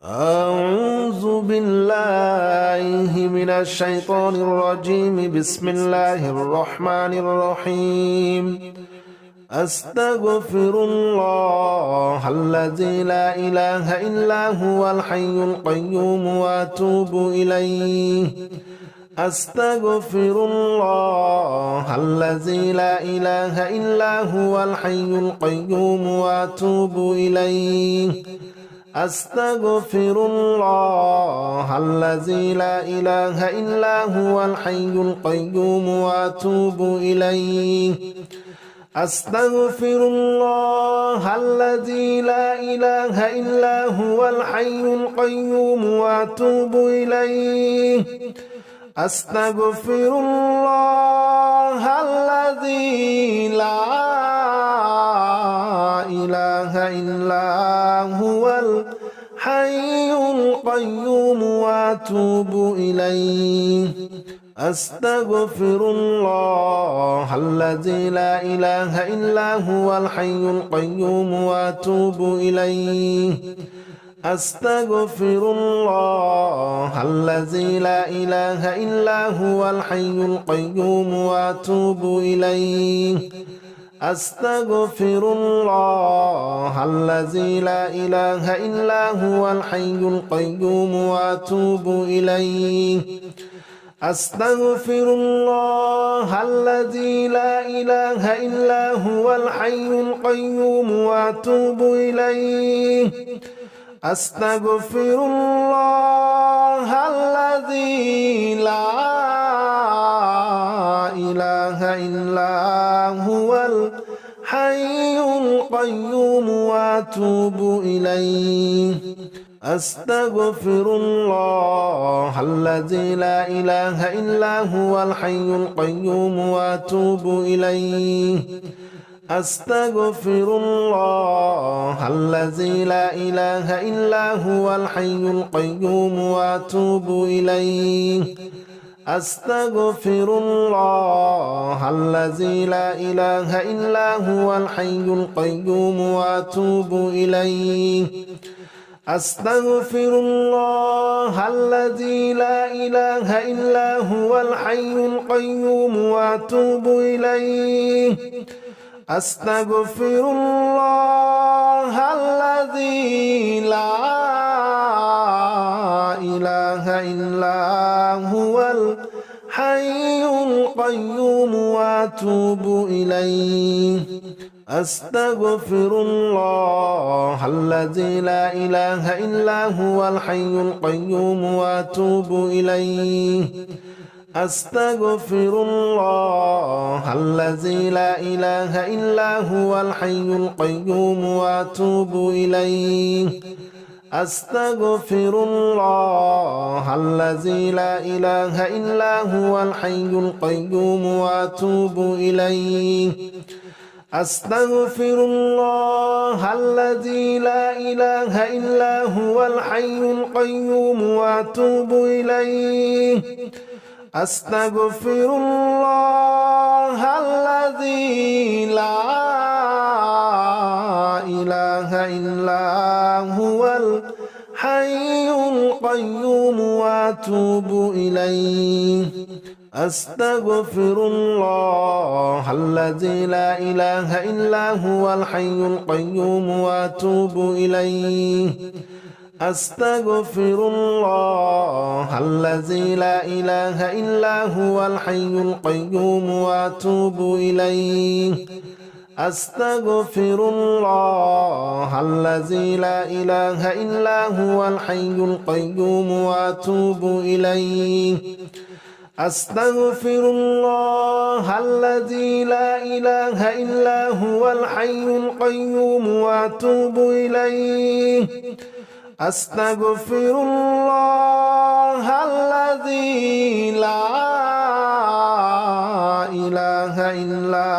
أعوذ بالله من الشيطان الرجيم. بسم الله الرحمن الرحيم. أستغفر الله الذي لا إله إلا هو الحي القيوم وأتوب إليه. أستغفر الله الذي لا إله إلا هو الحي القيوم وأتوب إليه. أستغفر الله الذي لا إله إلا هو الحي القيوم وأتوب إليه. أستغفر الله الذي لا إله إلا هو الحي القيوم وأتوب إليه. أستغفر الله الذي لا إله إلا هو الحي القيوم وأتوب إليه. أستغفر الله الذي لا إله إلا هو الحي القيوم وأتوب إليه. أستغفر الله الذي لا إله إلا هو الحي القيوم وأتوب إليه. أستغفر الله الذي لا إله إلا هو الحي القيوم وأتوب إليه. أستغفر الله الذي لا إله إلا هو الحي القيوم وأتوب إليه. أستغفر الله الذي لا إله إلا هو الحي القيوم وأتوب إليه. أستغفر الله الذي لا إله إلا هو الحي القيوم وأتوب إليه. أستغفر الله الذي لا إله إلا هو الحي القيوم وأتوب إليه. أستغفر الله الذي لا إله إلا هو الحي القيوم وأتوب إليه. أستغفر الله الذي لا إله إلا هو الحي القيوم وأتوب إليه. أستغفر الله الذي لا إله إلا هو الحي القيوم وأتوب إليه. أستغفر الله الذي لا إله إلا هو الحي القيوم وأتوب إليه. أستغفر الله الذي لا إله إلا هو الحي القيوم وأتوب إليه. أستغفر الله الذي لا إله إلا هو الحي القيوم وأتوب إليه. أستغفر الله الذي لا إله إلا هو الحي القيوم وأتوب إليه. أستغفر الله الذي لا إله إلا هو الحي القيوم وأتوب إليه. أستغفر الله الذي لا إله إلا هو الحي القيوم وأتوب إليه. أستغفر الله الذي لا إله إلا هو الحي القيوم وأتوب إليه. أستغفر الله الذي لا إله إلا هو الحي القيوم وأتوب إليه. أستغفر الله الذي لا إله إلا هو الحي القيوم وأتوب إليه. أستغفر الله الذي لا إله إلا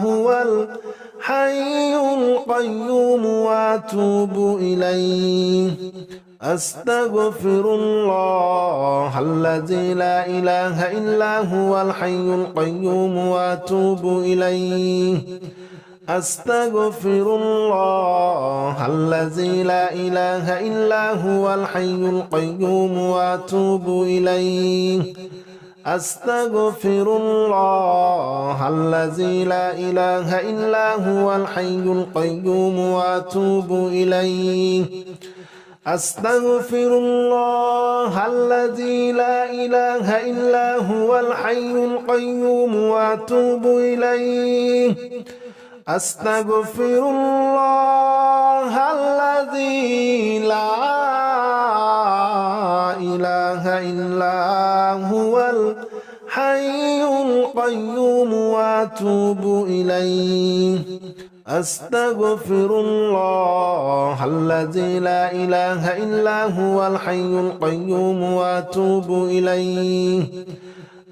هو الحي القيوم وأتوب إليه. أستغفر الله الذي لا إله إلا هو الحي القيوم وأتوب إليه. أستغفر الله الذي لا إله إلا هو الحي القيوم وأتوب إليه أستغفر الله الذي لا إله إلا هو الحي القيوم وأتوب إليه أستغفر الله الذي لا إله إلا هو الحي القيوم وأتوب إليه أستغفر الله الذي لا إله إلا هو الحي القيوم وأتوب إليه أستغفر الله الذي لا إله إلا هو الحي القيوم وأتوب إليه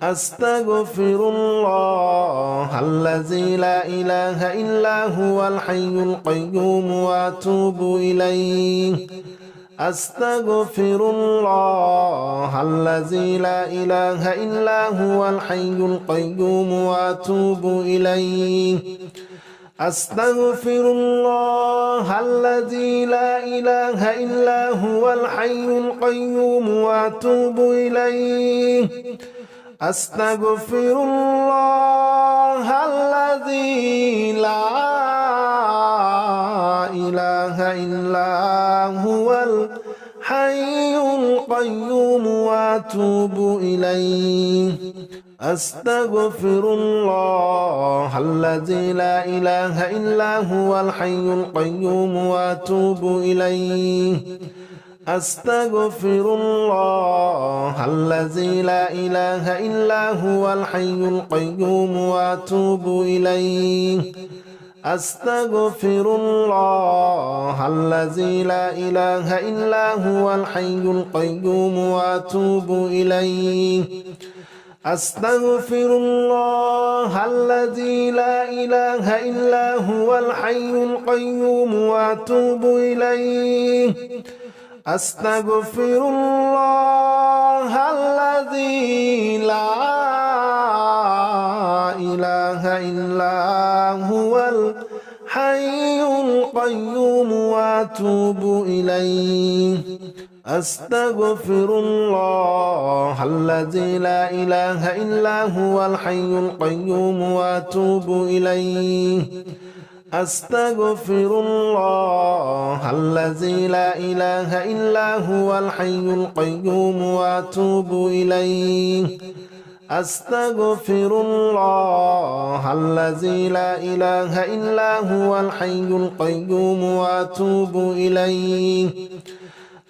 أستغفر الله الذي لا إله إلا هو الحي القيوم وأتوب إليه أستغفر الله الذي لا إله إلا هو الحي القيوم وأتوب إليه أستغفر الله الذي لا إله إلا هو الحي القيوم وأتوب إليه أستغفر الله الذي لا إله إلا هو الحي القيوم وأتوب إليه أستغفر الله الذي لا إله إلا هو الحي القيوم وأتوب إليه أستغفر الله الذي لا إله إلا هو الحي القيوم وأتوب إليه أستغفر الله الذي لا إله إلا هو الحي القيوم وأتوب إليه أستغفر الله الذي لا إله إلا هو الحي القيوم وأتوب إليه أستغفر الله الذي لا إله إلا هو الحي القيوم وأتوب إليه أستغفر الله الذي لا إله إلا هو الحي القيوم وأتوب إليه أستغفر الله الذي لا إله إلا هو الحي القيوم وأتوب إليه أستغفر الله الذي لا إله إلا هو الحي القيوم وأتوب إليه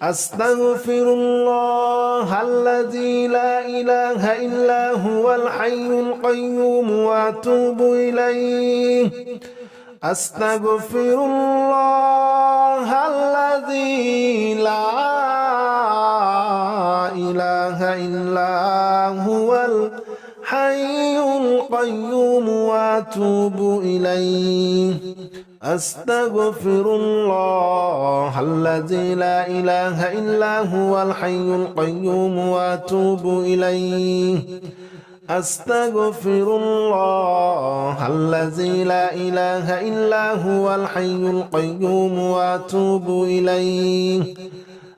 أستغفر الله الذي لا إله إلا هو الحي القيوم وأتوب إليه أستغفر الله الذي لا إله إلا هو الحي القيوم وأتوب إليه أستغفر الله الذي لا إله إلا هو الحي القيوم وأتوب إليه أستغفر الله الذي لا إله إلا هو الحي القيوم وأتوب إليه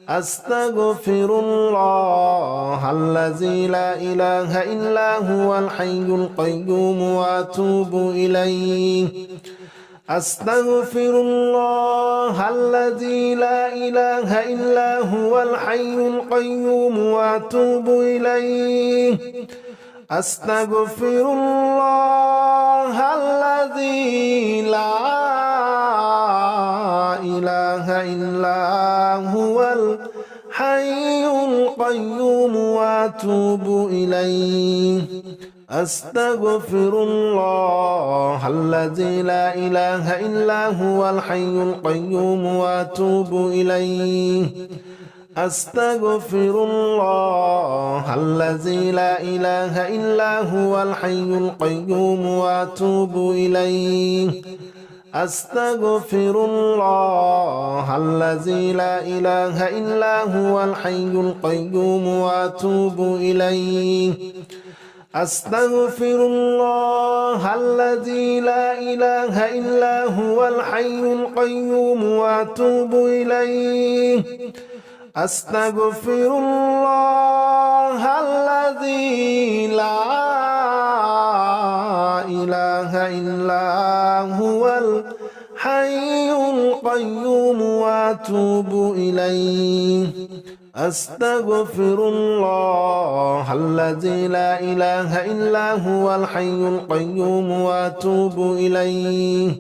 أستغفر الله الذي لا إله إلا هو الحي القيوم وأتوب إليه أستغفر الله الذي لا إله إلا هو الحي القيوم وأتوب إليه أستغفر الله الذي لا إله إلا هو الحي القيوم وأتوب إليه أستغفر الله الذي لا إله إلا هو الحي القيوم وأتوب إليه أستغفر الله الذي لا إله إلا هو الحي القيوم وأتوب إليه أستغفر الله الذي لا إله إلا هو الحي القيوم وأتوب إليه أستغفر الله الذي لا إله إلا هو الحي القيوم وأتوب إليه أستغفر الله الذي لا إله إلا هو الحي القيوم وأتوب إليه أستغفر الله الذي لا إله إلا هو الحي القيوم وأتوب إليه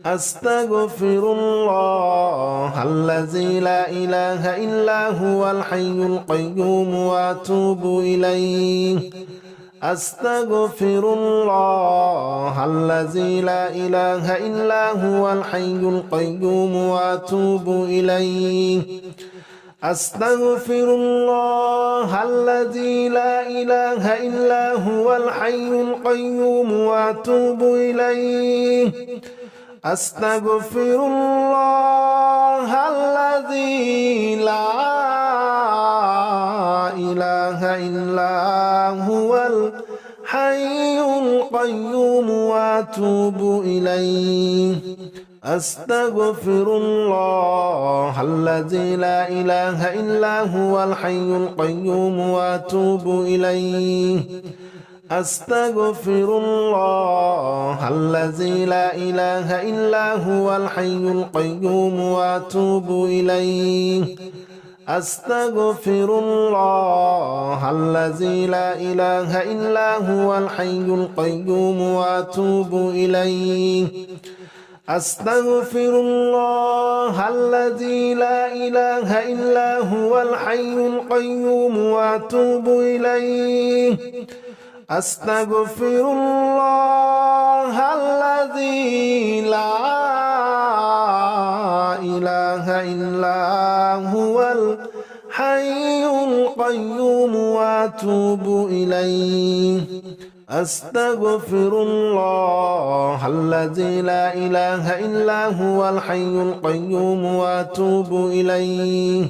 أستغفر الله الذي لا إله إلا هو الحي القيوم وأتوب إليه أستغفر الله الذي لا إله إلا هو الحي القيوم وأتوب إليه أستغفر الله الذي لا إله إلا هو الحي القيوم وأتوب إليه أستغفر الله الذي لا إله إلا هو الحي القيوم وأتوب إليه أستغفر الله الذي لا إله إلا هو الحي القيوم وأتوب إليه أستغفر الله الذي لا إله إلا هو الحي القيوم وأتوب إليه أستغفر الله الذي لا إله إلا هو الحي القيوم وأتوب إليه أستغفر الله الذي لا إله إلا هو الحي القيوم وأتوب إليه أستغفر الله الذي لا إله إلا هو الحي القيوم وأتوب إليه أستغفر الله الذي لا إله إلا هو الحي القيوم وأتوب إليه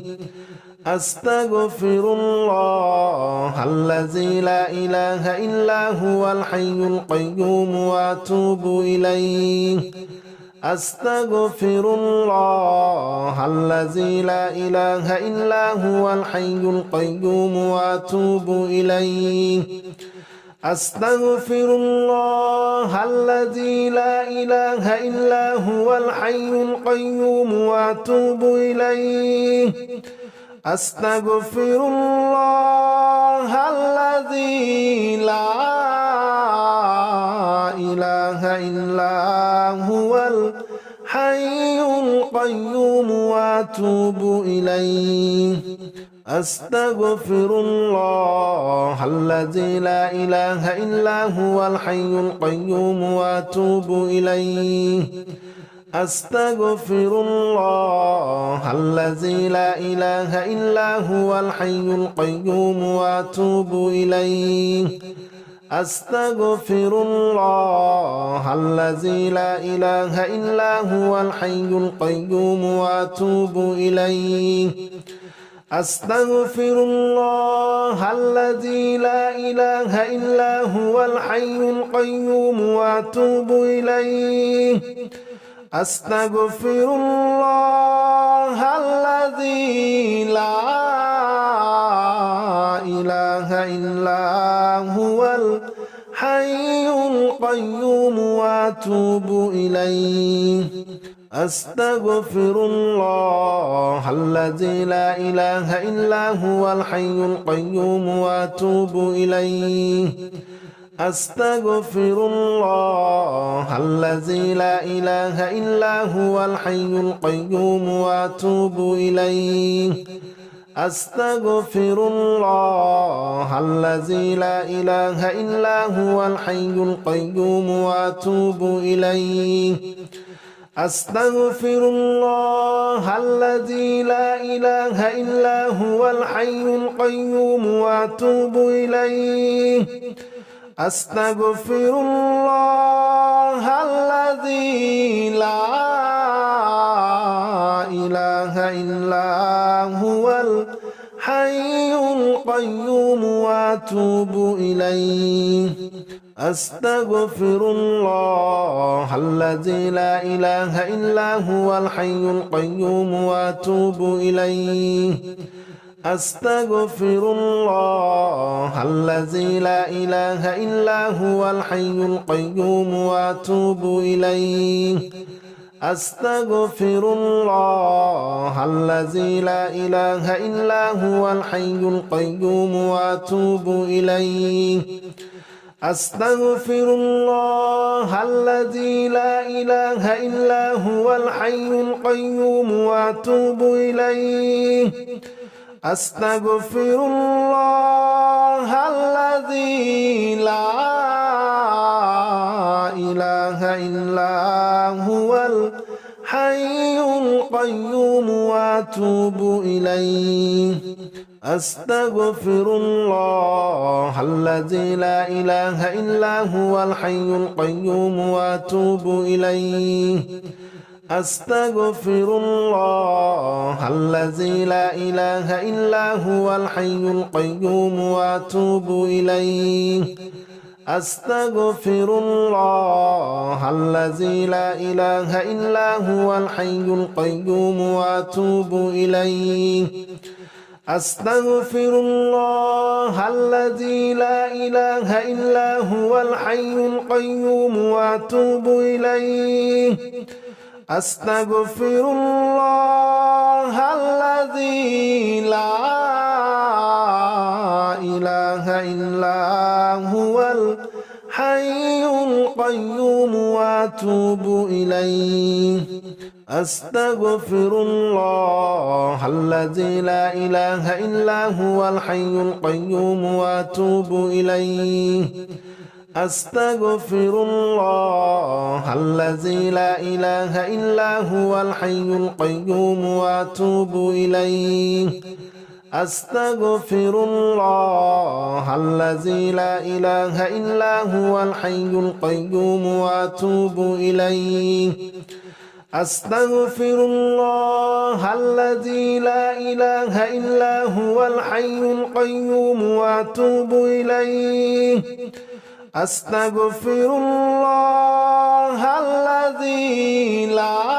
أستغفر الله الذي لا إله إلا هو الحي القيوم وأتوب إليه أستغفر الله الذي لا إله إلا هو الحي القيوم وأتوب إليه أستغفر الله الذي لا إله إلا هو الحي القيوم وأتوب إليه أستغفر الله الذي لا إله إلا هو الحي القيوم وأتوب إليه أستغفر الله الذي لا إله إلا هو الحي القيوم وأتوب إليه أستغفر الله الذي لا إله إلا هو الحي القيوم وأتوب إليه أستغفر الله الذي لا إله إلا هو الحي القيوم وأتوب إليه أستغفر الله الذي لا إله إلا هو الحي القيوم وأتوب إليه أستغفر الله الذي لا إله إلا هو الحي القيوم وأتوب إليه أستغفر الله الذي لا إله إلا هو الحي القيوم وأتوب إليه أستغفر الله الذي لا إله إلا هو الحي القيوم وأتوب إليه أستغفر الله الذي لا إله إلا هو الحي القيوم وأتوب إليه أستغفر الله الذي لا إله إلا هو الحي القيوم وأتوب إليه أستغفر الله الذي لا إله إلا هو الحي القيوم وأتوب إليه أستغفر الله الذي لا إله إلا هو الحي القيوم وأتوب إليه أستغفر الله الذي لا إله إلا هو الحي القيوم وأتوب إليه أستغفر الله الذي لا إله إلا هو الحي القيوم وأتوب إليه أستغفر الله الذي لا إله إلا هو الحي القيوم وأتوب إليه أستغفر الله الذي لا إله إلا هو الحي القيوم وأتوب إليه أستغفر الله الذي لا إله إلا هو الحي القيوم وأتوب إليه أستغفر الله الذي لا إله إلا هو الحي القيوم وأتوب إليه أستغفر الله الذي لا إله إلا هو الحي القيوم وأتوب إليه أستغفر الله الذي لا إله إلا هو الحي القيوم وأتوب إليه أستغفر الله الذي لا إله إلا هو الحي القيوم وأتوب إليه أستغفر الله الذي لا إله إلا هو الحي القيوم وأتوب إليه أستغفر الله الذي لا إله إلا هو الحي القيوم وأتوب إليه أستغفر الله الذي لا إله إلا هو الحي القيوم وأتوب إليه أستغفر الله الذي لا إله إلا هو الحي القيوم وأتوب إليه أستغفر الله الذي لا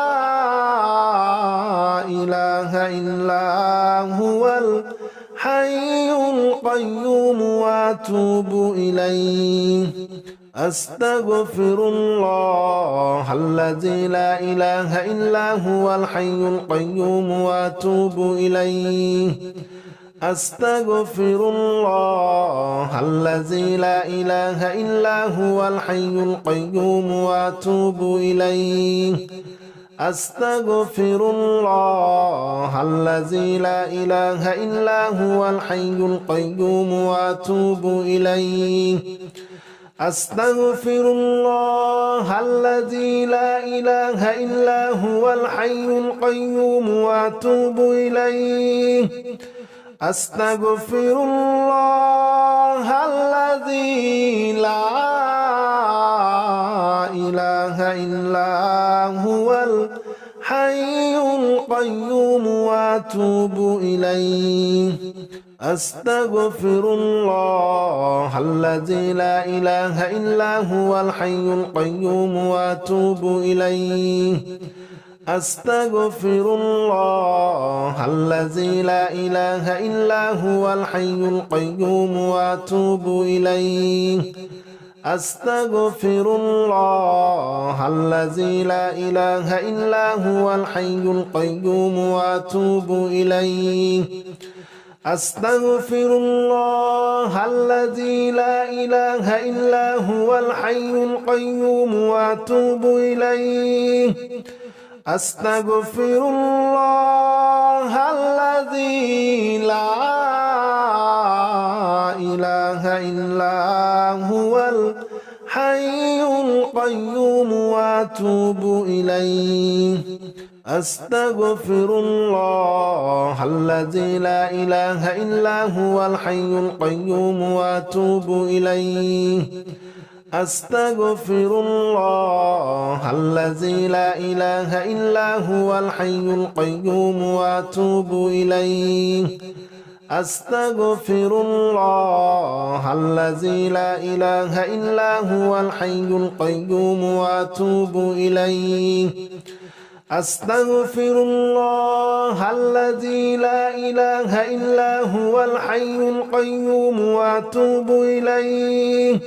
إله إلا هو الحي القيوم وأتوب إليه أستغفر الله الذي لا إله إلا هو الحي القيوم وأتوب إليه أستغفر الله الذي لا إله إلا هو الحي القيوم وأتوب إليه أستغفر الله الذي لا إله إلا هو الحي القيوم وأتوب إليه أستغفر الله الذي لا إله إلا هو الحي القيوم وأتوب إليه أستغفر الله الذي لا إله إلا هو الحي القيوم وأتوب إليه أستغفر الله الذي لا إله إلا هو الحي القيوم وأتوب إليه أستغفر الله الذي لا إله إلا هو الحي القيوم وأتوب إليه أستغفر الله الذي لا إله إلا هو الحي القيوم وأتوب إليه أستغفر الله الذي لا إله إلا هو الحي القيوم وأتوب إليه أستغفر الله الذي لا إله إلا هو الحي القيوم وأتوب إليه أستغفر الله الذي لا إله إلا هو الحي القيوم وأتوب إليه أستغفر الله الذي لا إله إلا هو الحي القيوم وأتوب إليه أستغفر الله الذي لا إله إلا هو الحي القيوم وأتوب إليه أستغفر الله الذي لا إله إلا هو الحي القيوم وأتوب إليه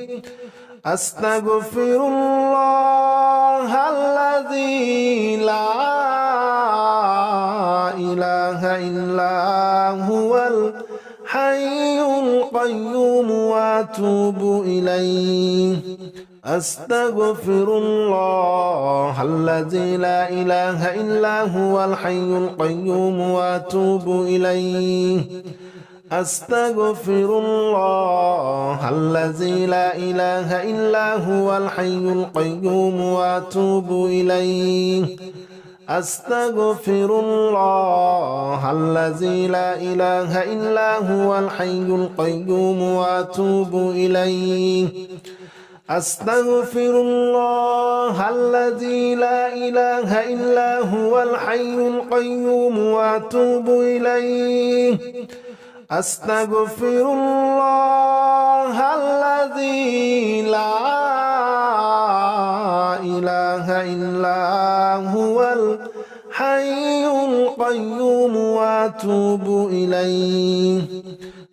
أستغفر الله الذي لا إله إلا هو الحي القيوم وأتوب إليه أستغفر الله الذي لا إله إلا هو الحي القيوم وأتوب إليه أستغفر الله الذي لا إله إلا هو الحي القيوم وأتوب إليه أستغفر الله الذي لا إله إلا هو الحي القيوم وأتوب إليه أستغفر الله الذي لا إله إلا هو الحي القيوم وأتوب إليه أستغفر الله الذي لا إله إلا هو الحي القيوم وأتوب إليه